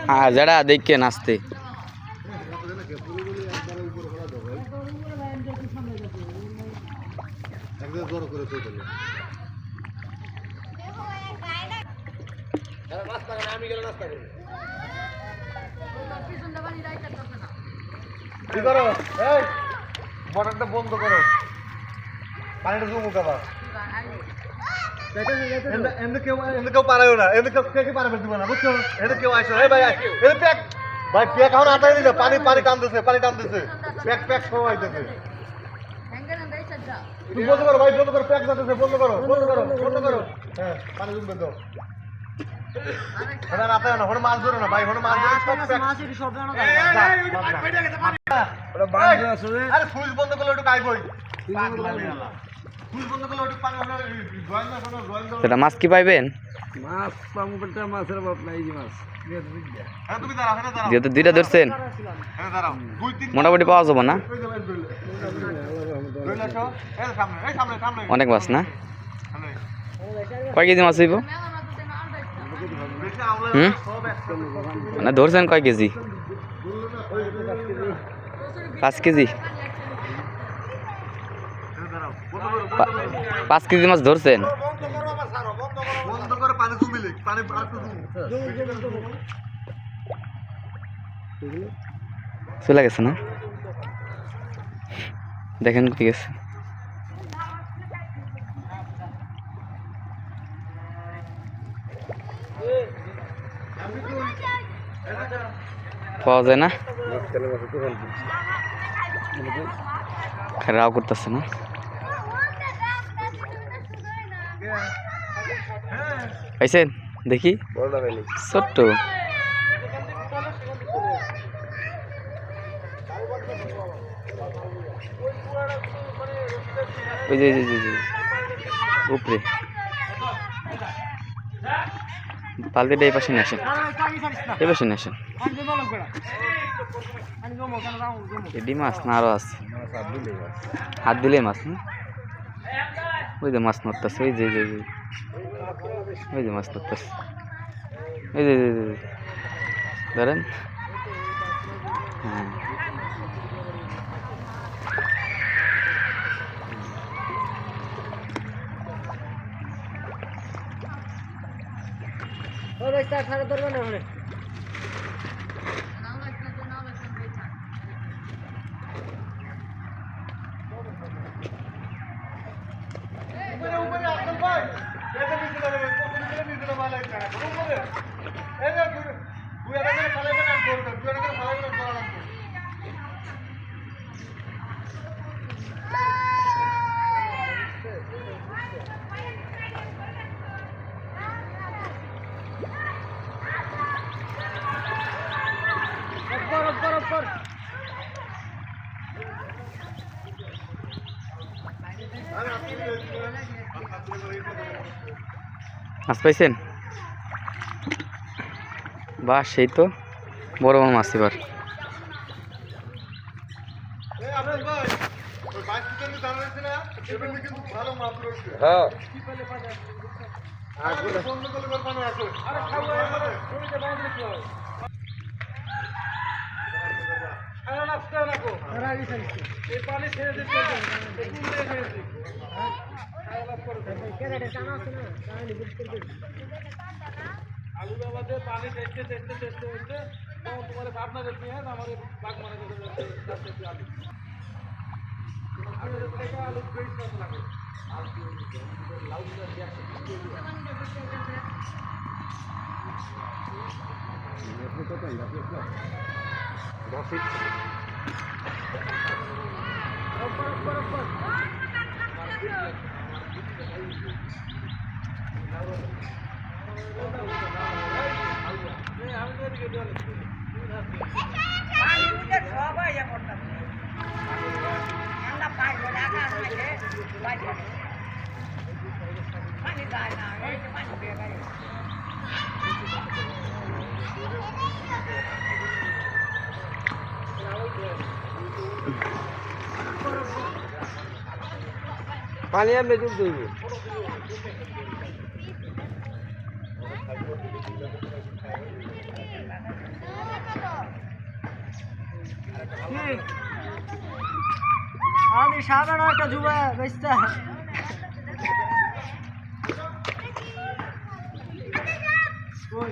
হ্যাঁ যারা দেখে নাচতে মোটরটা বন্ধ করো পানিটা জমুক আবার কেউ পারাও না কেউ পারাবে দিব না বুঝছো এটা কেউ আসো ভাই প্যাক ভাই প্যাক এখন আটাই দিলে পানি টানতেছে প্যাক সব আইতেছে তুমি বন্ধ করো ভাই বন্ধ করো প্যাক যাতেছে বন্ধ করো হ্যাঁ পানি জমবে দাও ওটা আটাই না ওটা মাছ ধরো না ভাই ওটা মাছ ধরে সব প্যাক আরে সুইচ বন্ধ করলে একটু কাইবই সেটা মাছ কি পাইবেন মাছ পাবো বলতে মাছের অভাব নাই যে মাছ যেহেতু দুইটা ধরছেন মোটামুটি পাওয়া যাবো না অনেক মাছ না কয় কেজি মাছ হইব মানে ধরছেন কয় কেজি 5 কেজি 5 কেজি মাছ ধরছেন চলে গেছে না দেখেন ঠিক আছে পাওয়া যায় না রাও করতেছে না পাইছেন দেখি ছোট্ট ওই যে উপরে বালতিটা এই পাশে নিয়ে আসেন এডি মাছ না আরো আছে হাত দিলে মাছ না ওই যে মাছ নড়তেছে ওই যে মাছ ধরতেছে এই যে ধরেন হ্যাঁ মাছ পাইছেন বা সেই তো বড় মাছ এবার হ্যাঁ आलू बाबा दे पानी टेस्टे तो तुम्हारे बाप ना देती है ना हमारे बाग माने देते आलू आलू देते का आलू फ्रेश मत लगे लाउड का रिएक्शन ये तो कहीं पानी में डूब देंगे আমি সাবান একটা জুবা বেচতা ওই